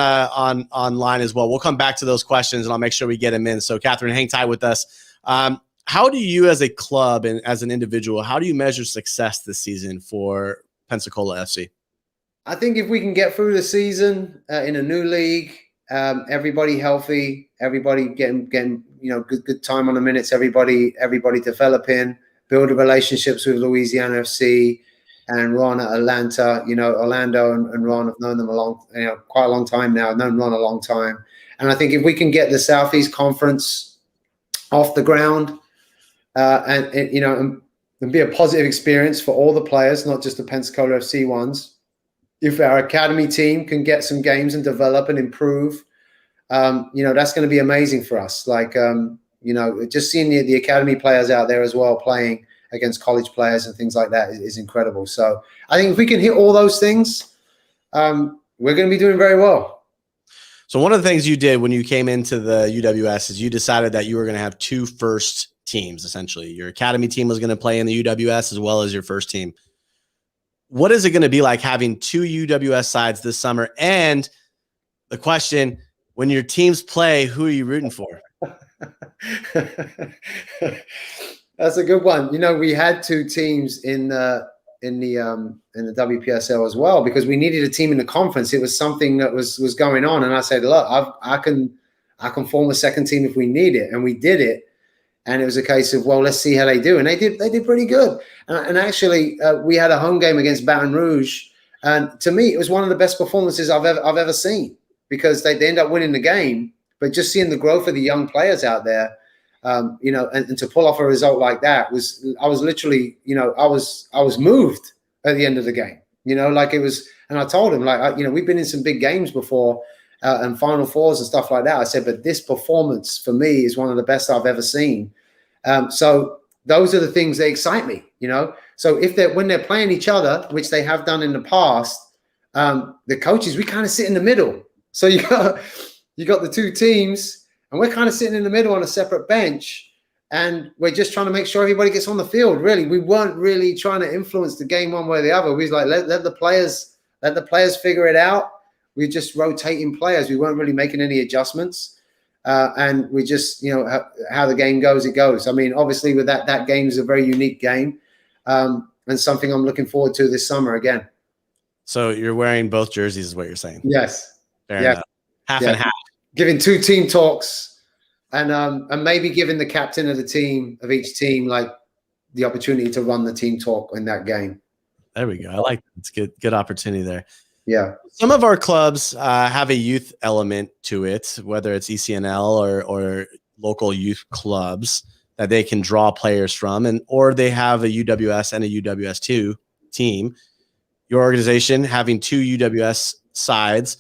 online as well. We'll come back to those questions and I'll make sure we get them in. So Catherine, hang tight with us. How do you as a club and as an individual, how do you measure success this season for Pensacola FC? I think if we can get through the season in a new league, everybody healthy, everybody getting good time on the minutes, everybody developing, build relationships with Louisiana FC and Ron at Atlanta. Orlando and Ron have known them quite a long time now. I've known Ron a long time, and I think if we can get the Southeast Conference off the ground and be a positive experience for all the players, not just the Pensacola FC ones. If our academy team can get some games and develop and improve, that's going to be amazing for us. You know, just seeing the academy players out there as well playing against college players and things like that is incredible. So I think if we can hit all those things, we're going to be doing very well. So one of the things you did when you came into the UWS is you decided that you were going to have two first teams, essentially. Your academy team was going to play in the UWS as well as your first team. What is it going to be like having two UWS sides this summer? And the question, when your teams play, who are you rooting for? That's a good one. You know, we had two teams in the WPSL as well because we needed a team in the conference. It was something that was going on, and I said, look, I can form a second team if we need it, and we did it. And it was a case of, well, let's see how they do, and they did pretty good. And actually, we had a home game against Baton Rouge, and to me, it was one of the best performances I've ever seen because they end up winning the game. But just seeing the growth of the young players out there, you know, and to pull off a result like that I was literally, you know, I was moved at the end of the game, you know, like it was. And I told him, like, you know, we've been in some big games before and Final Fours and stuff like that. I said, but this performance for me is one of the best I've ever seen. So those are the things that excite me, you know. So when they're playing each other, which they have done in the past, the coaches, we kind of sit in the middle. So you got the two teams, and we're kind of sitting in the middle on a separate bench, and we're just trying to make sure everybody gets on the field. Really, we weren't really trying to influence the game one way or the other. We was like, let the players figure it out. We're just rotating players. We weren't really making any adjustments, and we just, you know, how the game goes, it goes. I mean, obviously, with that game is a very unique game, and something I'm looking forward to this summer again. So you're wearing both jerseys, is what you're saying? Yes. Fair enough. Half and half. Giving two team talks, and maybe giving the captain of the team of each team like the opportunity to run the team talk in that game. There we go. I like that. It's good opportunity there. Yeah. Some of our clubs have a youth element to it, whether it's ECNL or local youth clubs that they can draw players from, or they have a UWS and a UWS2 team. Your organization having two UWS sides.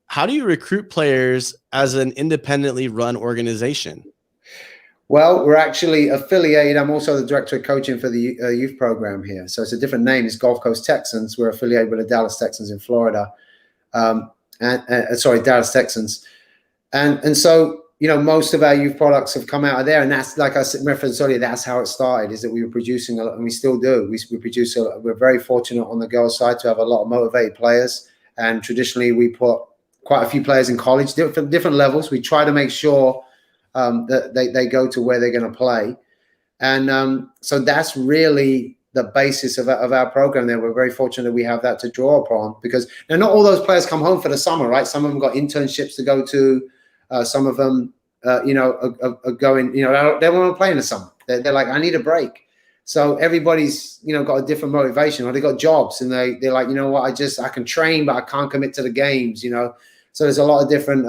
How do you recruit players as an independently run organization? Well, we're actually affiliated. I'm also the director of coaching for the youth program here. So it's a different name. It's Gulf Coast Texans. We're affiliated with the Dallas Texans in Florida. Dallas Texans. And so, you know, most of our youth products have come out of there. And that's, like I referenced earlier, that's how it started, is that we were producing a lot, and we still do. We're very fortunate on the girls' side to have a lot of motivated players. And traditionally, we put quite a few players in college, different levels. We try to make sure that they go to where they're going to play. And so that's really the basis of our program there. We're very fortunate that we have that to draw upon, because now not all those players come home for the summer, right? Some of them got internships to go to. Some of them, you know, are going, you know, they want to play in the summer. They're like, I need a break. So everybody's, you know, got a different motivation, or they got jobs and they're like, you know what, I can train, but I can't commit to the games, you know. So there's a lot of different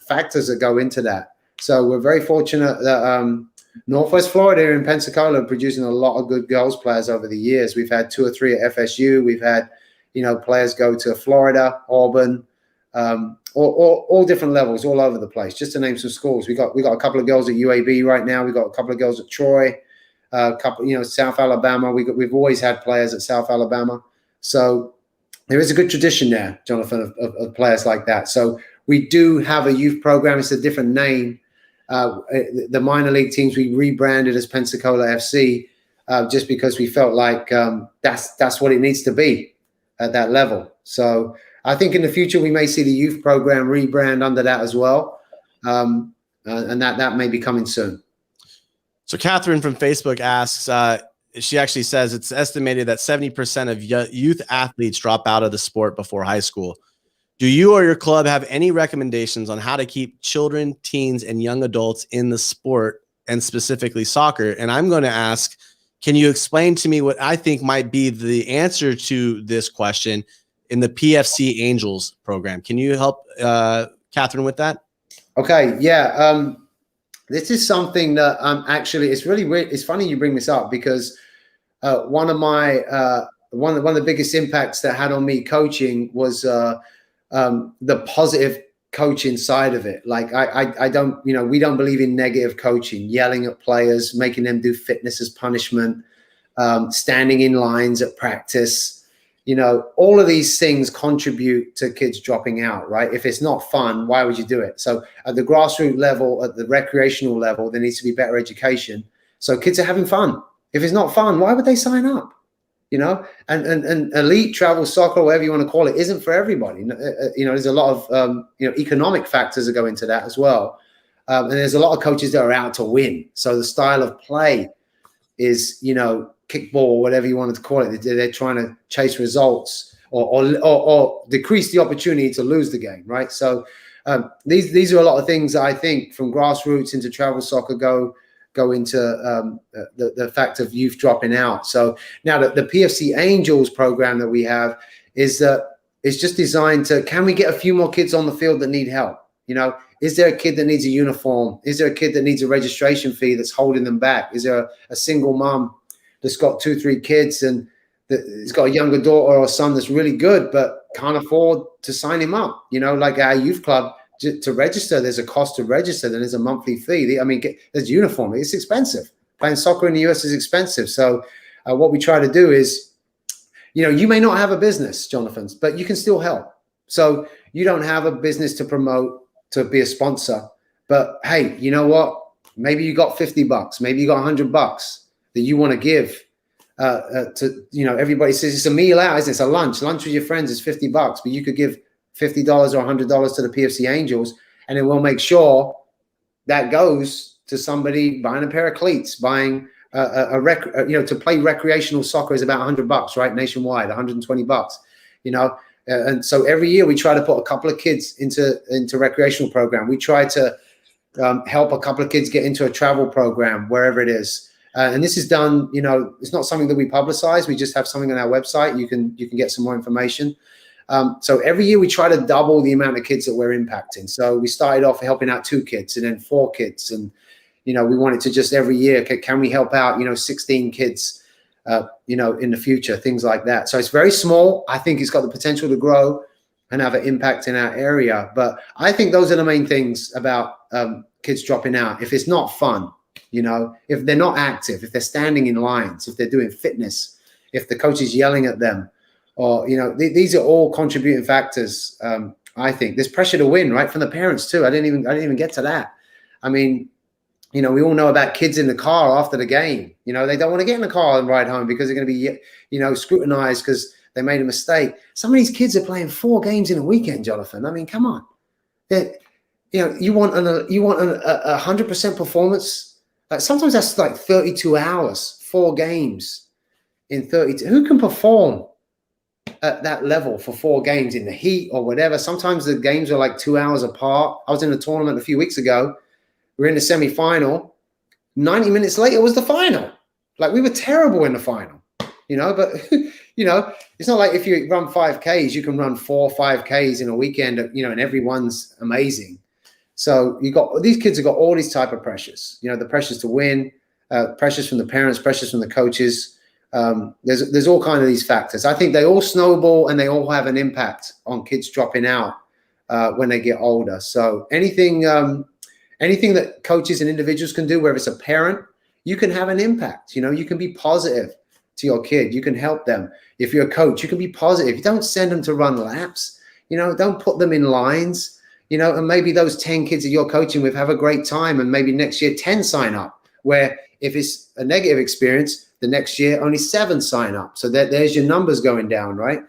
factors that go into that. So we're very fortunate that Northwest Florida in Pensacola are producing a lot of good girls players over the years. We've had 2 or 3 at FSU. We've had, you know, players go to Florida, Auburn, all different levels, all over the place. Just to name some schools, we got a couple of girls at UAB right now. We got a couple of girls at Troy, a couple, you know, South Alabama. We've always had players at South Alabama. So there is a good tradition there, Jonathan, of players like that. So we do have a youth program. It's a different name. The minor league teams we rebranded as Pensacola FC just because we felt like that's what it needs to be at that level. So I think in the future we may see the youth program rebrand under that as well, and that may be coming soon. So Catherine from Facebook asks, she actually says it's estimated that 70% of youth athletes drop out of the sport before high school. Do you or your club have any recommendations on how to keep children, teens, and young adults in the sport, and specifically soccer? And I'm going to ask, can you explain to me what I think might be the answer to this question in the PFC Angels program? Can you help Catherine with that? Okay, yeah. This is something that actually, it's really weird. It's funny you bring this up, because one of the biggest impacts that had on me coaching was the positive coaching side of it. Like I don't, we don't believe in negative coaching, yelling at players, making them do fitness as punishment, standing in lines at practice. All of these things contribute to kids dropping out, right? If it's not fun, why would you do it? So at the grassroots level, at the recreational level, there needs to be better education. So kids are having fun. If it's not fun, why would they sign up? And elite travel soccer, whatever you want to call it, isn't for everybody. There's a lot of, economic factors that go into that as well. And there's a lot of coaches that are out to win. So the style of play is, kickball, whatever you wanted to call it. They're trying to chase results or decrease the opportunity to lose the game, right? So these are a lot of things that I think from grassroots into travel soccer go into the fact of youth dropping out. So now the PFC Angels program that we have is just designed to, can we get a few more kids on the field that need help? Is there a kid that needs a uniform? Is there a kid that needs a registration fee that's holding them back? Is there a single mom that's got 2-3 kids and has got a younger daughter or son that's really good but can't afford to sign him up? Like our youth club, to register, there's a cost to register, then there's a monthly fee. There's uniform. It's expensive. Playing soccer in the US is expensive. So what we try to do is, you may not have a business, Jonathan, but you can still help. So you don't have a business to promote, to be a sponsor, but hey, you know what? Maybe you got $50, maybe you got $100 that you want to give to, everybody says it's a meal out, isn't it? It's a lunch with your friends is $50, but you could give $50 or $100 to the PFC Angels, and then we'll make sure that goes to somebody buying a pair of cleats, buying to play recreational soccer is about $100, right? Nationwide, $120, and so every year we try to put a couple of kids into recreational program. We try to help a couple of kids get into a travel program, wherever it is. And this is done, it's not something that we publicize. We just have something on our website. You can get some more information. So every year we try to double the amount of kids that we're impacting. So we started off helping out 2 kids and then 4 kids. And, we wanted to just every year, can we help out, 16 kids, in the future, things like that. So it's very small. I think it's got the potential to grow and have an impact in our area. But I think those are the main things about kids dropping out. If it's not fun, if they're not active, if they're standing in lines, if they're doing fitness, if the coach is yelling at them, or, these are all contributing factors. I think there's pressure to win, right? From the parents too. I didn't even get to that. I mean, we all know about kids in the car after the game. They don't want to get in the car and ride home because they're going to be, scrutinized because they made a mistake. Some of these kids are playing 4 games in a weekend, Jonathan. I mean, come on. You want a 100% performance. Like sometimes that's like 32 hours, 4 games in 32. Who can perform at that level for 4 games in the heat or whatever? Sometimes the games are like 2 hours apart. I was in a tournament a few weeks ago. We were in the semi-final. 90 minutes later was the final. Like we were terrible in the final, but it's not like if you run 5Ks, you can run 4 or 5Ks in a weekend, and everyone's amazing. So these kids have got all these type of pressures, the pressures to win, pressures from the parents, pressures from the coaches. There's all kinds of these factors. I think they all snowball and they all have an impact on kids dropping out when they get older. So anything that coaches and individuals can do, whether it's a parent, you can have an impact. You can be positive to your kid. You can help them. If you're a coach, you can be positive. You don't send them to run laps. Don't put them in lines. And maybe those 10 kids that you're coaching with have a great time, and maybe next year 10 sign up. Where if it's a negative experience, the next year only 7 sign up. So there's your numbers going down, right?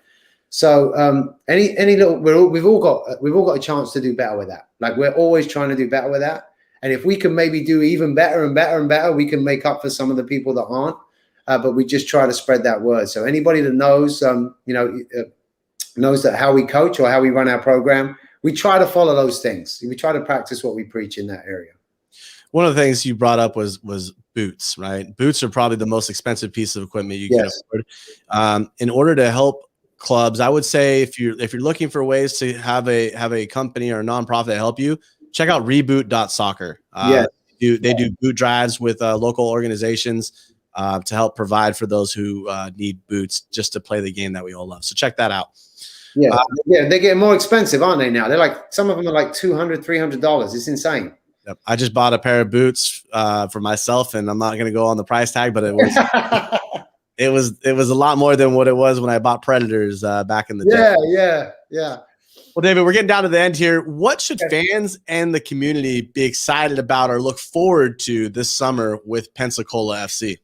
So any little, we've all got a chance to do better with that. Like we're always trying to do better with that. And if we can maybe do even better and better and better, we can make up for some of the people that aren't. But we just try to spread that word. So anybody that knows, knows that how we coach or how we run our program, we try to follow those things. We try to practice what we preach in that area. One of the things you brought up was boots, right? Boots are probably the most expensive piece of equipment you can afford. In order to help clubs, I would say if you're looking for ways to have a company or a nonprofit to help you, check out reboot.soccer. They do boot drives with local organizations to help provide for those who need boots just to play the game that we all love. So check that out. Yeah, they're getting more expensive, aren't they now? They're like, some of them are like $200, $300. It's insane. Yep. I just bought a pair of boots for myself, and I'm not going to go on the price tag, but it was a lot more than what it was when I bought Predators back in the day. Yeah. Well, David, we're getting down to the end here. What should fans and the community be excited about or look forward to this summer with Pensacola FC?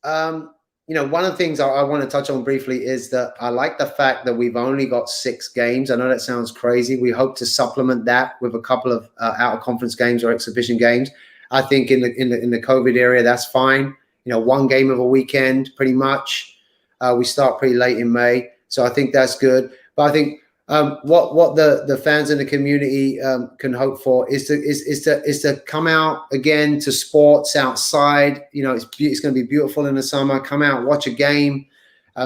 One of the things I want to touch on briefly is that I like the fact that we've only got 6 games. I know that sounds crazy. We hope to supplement that with a couple of out-of-conference games or exhibition games. I think in the COVID area, that's fine. 1 game of a weekend, pretty much. We start pretty late in May, so I think that's good. But I think what the fans in the community can hope for is to come out again to sports outside. It's going to be beautiful in the summer. Come out, watch a game,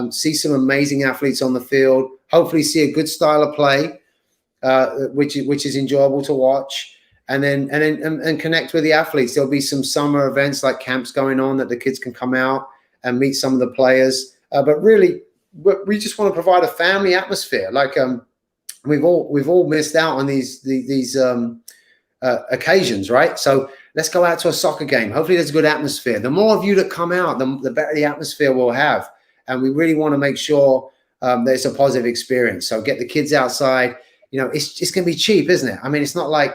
see some amazing athletes on the field. Hopefully, see a good style of play, which is enjoyable to watch, and then connect with the athletes. There'll be some summer events like camps going on that the kids can come out and meet some of the players. But really, we just want to provide a family atmosphere. Like we've all missed out on these occasions, right? So let's go out to a soccer game. Hopefully there's a good atmosphere. The more of you that come out, the better the atmosphere we'll have. And we really want to make sure that it's a positive experience. So get the kids outside. It's going to be cheap, isn't it? I mean, it's not like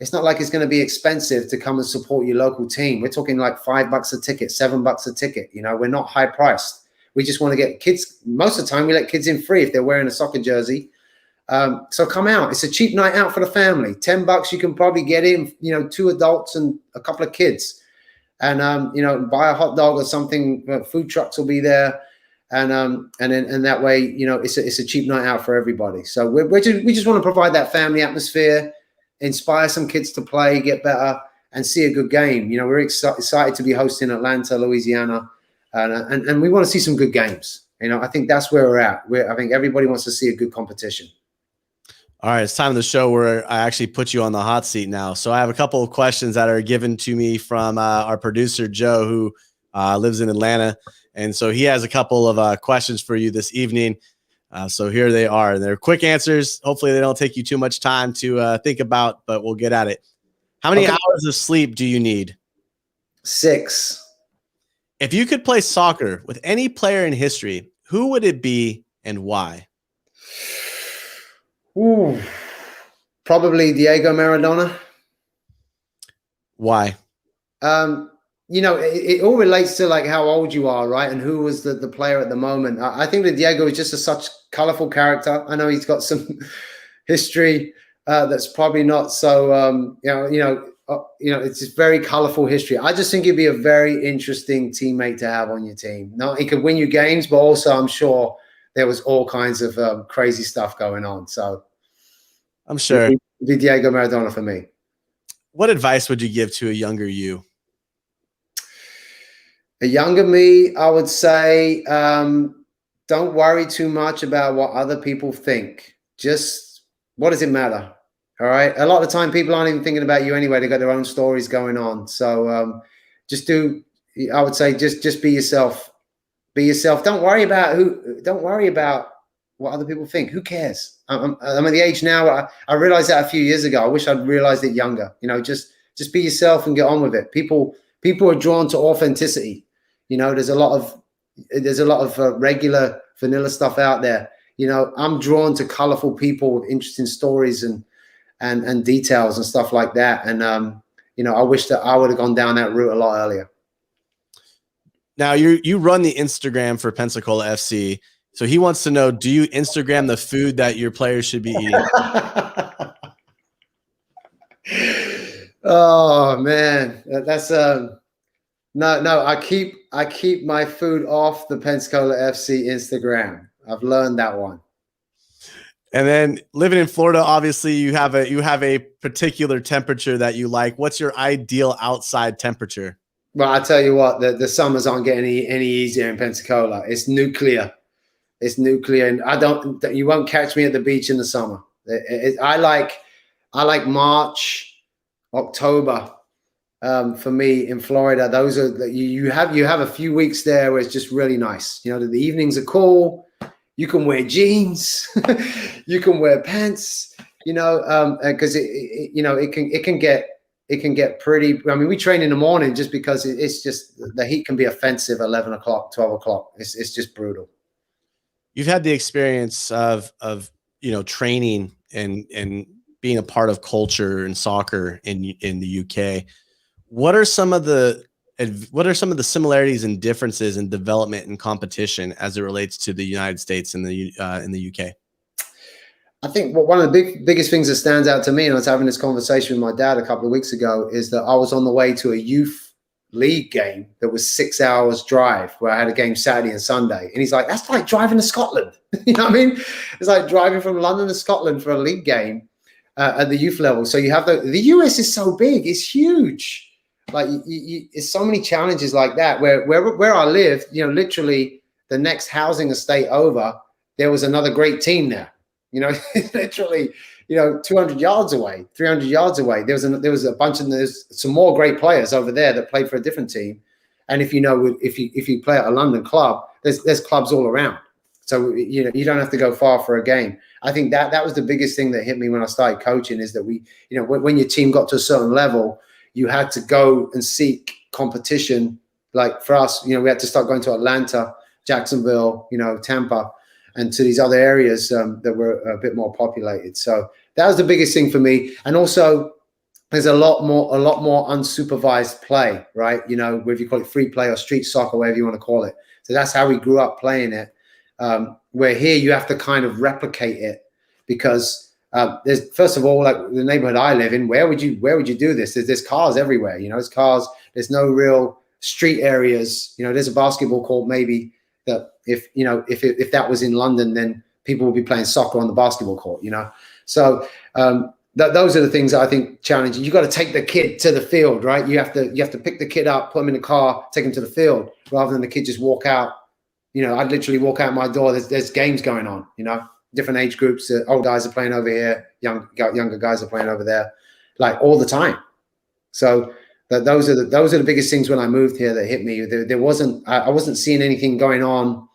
it's going to be expensive to come and support your local team. We're talking like $5 a ticket, $7 a ticket. We're not high priced. We just want to get kids. Most of the time we let kids in free if they're wearing a soccer jersey. So come out. It's a cheap night out for the family. $10 you can probably get in, 2 adults and a couple of kids, and buy a hot dog or something. Food trucks will be there, and that way, it's a cheap night out for everybody. So we just want to provide that family atmosphere, inspire some kids to play, get better, and see a good game. We're excited to be hosting Atlanta, Louisiana, and we want to see some good games. I think that's where we're at. I think everybody wants to see a good competition. All right, it's time of the show where I actually put you on the hot seat now. So I have a couple of questions that are given to me from our producer, Joe, who lives in Atlanta. And so he has a couple of questions for you this evening. So here they are. They're quick answers. Hopefully they don't take you too much time to think about, but we'll get at it. How many hours of sleep do you need? 6. If you could play soccer with any player in history, who would it be and why? Ooh, probably Diego Maradona. Why? It all relates to like how old you are, right? And who was the player at the moment. I think that Diego is just such colorful character. I know he's got some history that's probably not so, it's just very colorful history. I just think he'd be a very interesting teammate to have on your team. No, he could win you games, but also I'm sure there was all kinds of crazy stuff going on. So I'm sure it'd be Diego Maradona for me. What advice would you give to a younger you? A younger me, I would say, don't worry too much about what other people think. Just what does it matter? All right. A lot of the time people aren't even thinking about you anyway. They got their own stories going on. So I would say just be yourself. Be yourself. Don't worry about what other people think. Who cares? I'm at the age now. I realized that a few years ago. I wish I'd realized it younger. Just be yourself and get on with it. People are drawn to authenticity. There's a lot of regular vanilla stuff out there. I'm drawn to colorful people with interesting stories and details and stuff like that. And I wish that I would have gone down that route a lot earlier. Now you run the Instagram for Pensacola FC. So he wants to know, do you Instagram the food that your players should be eating? Oh man, that's no. I keep my food off the Pensacola FC Instagram. I've learned that one. And then living in Florida, obviously you have a particular temperature that you like. What's your ideal outside temperature? Well, I tell you what, the summers aren't getting any easier in Pensacola. It's nuclear. It's nuclear, and you won't catch me at the beach in the summer. I like March, October. For me in Florida, those are you have a few weeks there where it's just really nice. The evenings are cool. You can wear jeans, you can wear pants, because it can get pretty. I mean, we train in the morning just because it's just the heat can be offensive. 11 o'clock, 12 o'clock. It's just brutal. You've had the experience of training and being a part of culture and soccer in the UK. What are some of the similarities and differences in development and competition as it relates to the United States and the UK? I think one of the biggest things that stands out to me, and I was having this conversation with my dad a couple of weeks ago, is that I was on the way to a youth league game that was 6 hours drive, where I had a game Saturday and Sunday. And he's like, that's like driving to Scotland. You know what I mean? It's like driving from London to Scotland for a league game at the youth level. So you have the US is so big, it's huge. Like it's so many challenges like that where I lived, literally the next housing estate over, there was another great team there, literally, 200 yards away, 300 yards away. There was a bunch of, there's some more great players over there that played for a different team. And if you play at a London club, there's clubs all around. So, you don't have to go far for a game. I think that was the biggest thing that hit me when I started coaching, is that when your team got to a certain level, you had to go and seek competition. Like for us, we had to start going to Atlanta, Jacksonville, Tampa, and to these other areas that were a bit more populated. So that was the biggest thing for me. And also, there's a lot more unsupervised play, right? Whether you call it free play or street soccer, whatever you want to call it. So that's how we grew up playing it. Where here you have to kind of replicate it, because there's, first of all, like the neighborhood I live in, where would you do this? There's cars everywhere, there's cars. There's no real street areas. There's a basketball court maybe, that if that was in London, then people would be playing soccer on the basketball court, So those are the things that I think challenging. You got to take the kid to the field, right? You have to pick the kid up, put him in the car, take him to the field, rather than the kid just walk out. I'd literally walk out my door. There's games going on, different age groups. Old guys are playing over here, younger guys are playing over there, like all the time. So those are the biggest things when I moved here that hit me. I wasn't seeing anything going on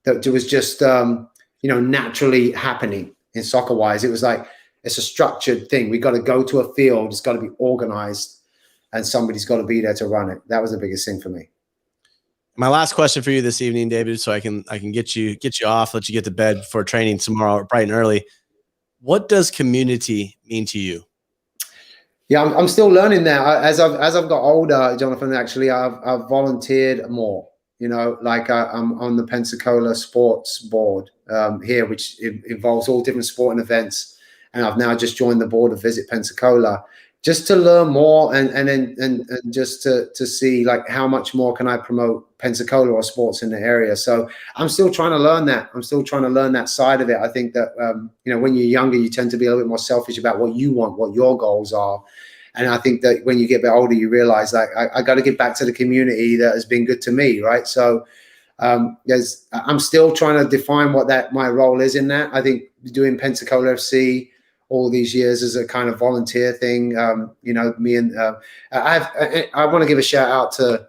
that was just naturally happening in soccer wise. It was like, it's a structured thing. We got to go to a field. It's got to be organized, and somebody's got to be there to run it. That was the biggest thing for me. My last question for you this evening, David, so I can get you off, let you get to bed before training tomorrow bright and early. What does community mean to you? Yeah, I'm still learning that. As I've got older, Jonathan, actually, I've volunteered more. I'm on the Pensacola sports board here, which involves all different sporting events. And I've now just joined the board of Visit Pensacola, just to learn more and just to see like how much more can I promote Pensacola or sports in the area. So I'm still trying to learn that. I'm still trying to learn that side of it. I think that, when you're younger, you tend to be a little bit more selfish about what you want, what your goals are. And I think that when you get a bit older, you realize like, I got to give back to the community that has been good to me. Right. So I'm still trying to define what my role is in that. I think doing Pensacola FC all these years as a kind of volunteer thing. Me and I want to give a shout out to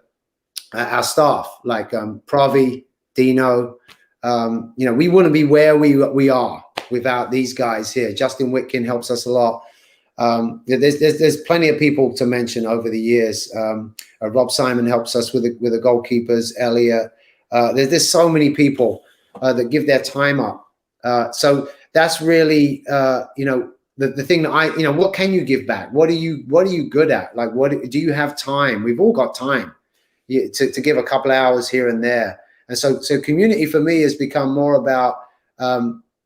our staff, like Pravi, Dino. We wouldn't be where we are without these guys here. Justin Whitkin helps us a lot. There's plenty of people to mention over the years. Rob Simon helps us with the goalkeepers. Elliot. There's so many people that give their time up. So that's really the thing that what can you give back? What are you good at? Like, what do you have time? We've all got time to give a couple hours here and there. And so community for me has become more about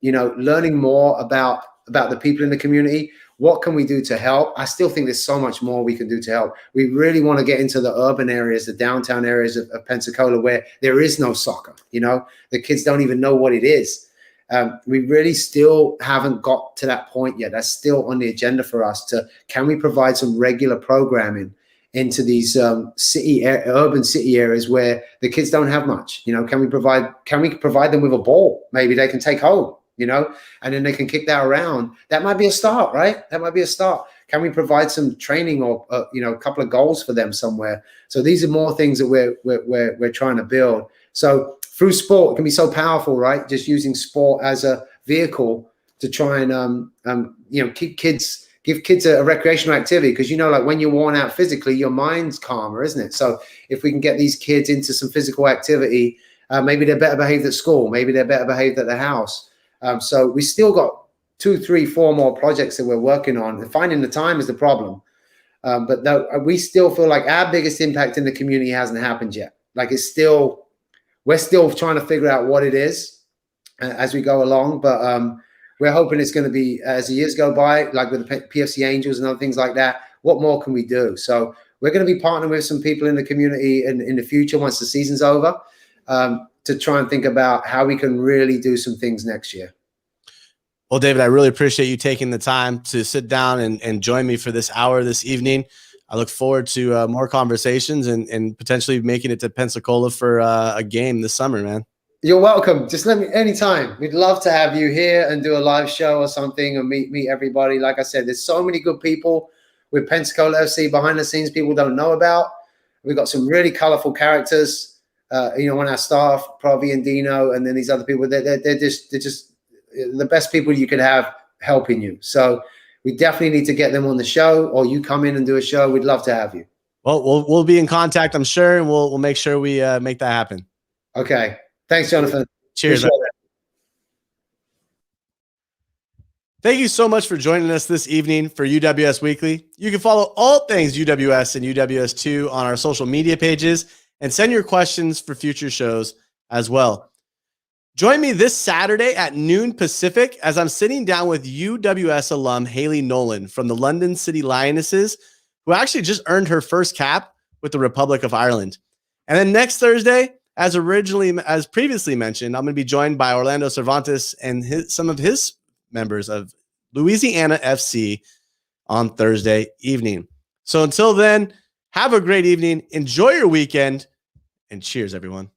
learning more about the people in the community. What can we do to help? I still think there's so much more we can do to help. We really want to get into the urban areas, the downtown areas of Pensacola, where there is no soccer. The kids don't even know what it is. We really still haven't got to that point yet. That's still on the agenda for us. Can we provide some regular programming into these urban city areas where the kids don't have much? Can we provide them with a ball? Maybe they can take home, and then they can kick that around. That might be a start, right? That might be a start. Can we provide some training or a couple of goals for them somewhere? So these are more things that we're trying to build. So through sport, it can be so powerful, right? Just using sport as a vehicle to try and, give kids a recreational activity. Because, like when you're worn out physically, your mind's calmer, isn't it? So if we can get these kids into some physical activity, maybe they're better behaved at school, maybe they're better behaved at the house. So we still got 2, 3, 4 more projects that we're working on. And finding the time is the problem. But no, we still feel like our biggest impact in the community hasn't happened yet. Like we're still trying to figure out what it is as we go along. But we're hoping it's going to be, as the years go by, like with the PFC Angels and other things like that, what more can we do? So we're going to be partnering with some people in the community in the future once the season's over to try and think about how we can really do some things next year. Well, David, I really appreciate you taking the time to sit down and join me for this hour this evening. I look forward to more conversations and potentially making it to Pensacola for a game this summer, man. You're welcome. Just let me anytime. We'd love to have you here and do a live show or something and meet everybody. Like I said, there's so many good people with Pensacola FC behind the scenes people don't know about. We've got some really colorful characters, on our staff, Pravi and Dino, and then these other people. They're just the best people you could have helping you. So we definitely need to get them on the show, or you come in and do a show. We'd love to have you. Well, we'll be in contact, I'm sure, and we'll make sure we make that happen. Okay. Thanks, Jonathan. Cheers. Thank you so much for joining us this evening for UWS Weekly. You can follow all things UWS and UWS2 on our social media pages and send your questions for future shows as well. Join me this Saturday at noon Pacific as I'm sitting down with UWS alum Maylie Nolan from the London City Lionesses, who actually just earned her first cap with the Republic of Ireland. And then next Thursday, as previously mentioned, I'm going to be joined by Orlando Cervantes and some of his members of Louisiana FC on Thursday evening. So until then, have a great evening, enjoy your weekend, and cheers, everyone.